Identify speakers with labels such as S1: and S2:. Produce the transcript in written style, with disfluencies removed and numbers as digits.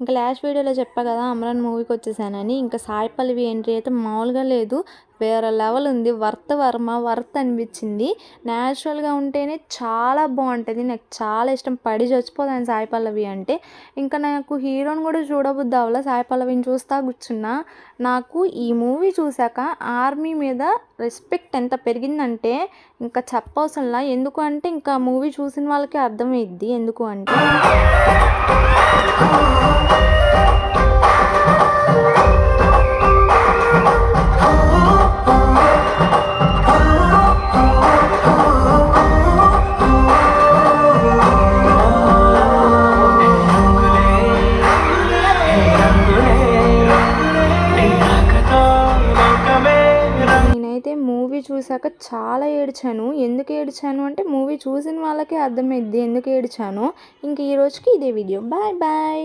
S1: ఇంకా లాస్ట్ వీడియోలో చెప్పా కదా అమరన్ మూవీకి వచ్చేసానని. ఇంకా సాయి పల్లవి ఎంట్రీ అయితే మామూలుగా లేదు, వేరే లెవెల్ ఉంది. వర్త్ అనిపించింది. న్యాచురల్గా ఉంటేనే చాలా బాగుంటుంది. నాకు చాలా ఇష్టం, పడి చచ్చిపోతాను సాయి పల్లవి అంటే. ఇంకా నాకు హీరోని కూడా చూడబుద్ది అవ్వలే, సాయి పల్లవిని చూస్తా కూర్చున్నా. నాకు ఈ మూవీ చూశాక ఆర్మీ మీద రెస్పెక్ట్ ఎంత పెరిగిందంటే ఇంకా చెప్పవసరంలా. ఎందుకు అంటే ఇంకా మూవీ చూసిన వాళ్ళకి అర్థమైద్ది ఎందుకు అంటే. నేనైతే మూవీ చూశాక చాలా ఏడ్చాను. ఎందుకు ఏడ్చాను అంటే మూవీ చూసిన వాళ్ళకే అర్థమైద్ది ఎందుకు ఏడ్చానో. ఇంక ఈ రోజుకి ఇదే వీడియో. Bye bye.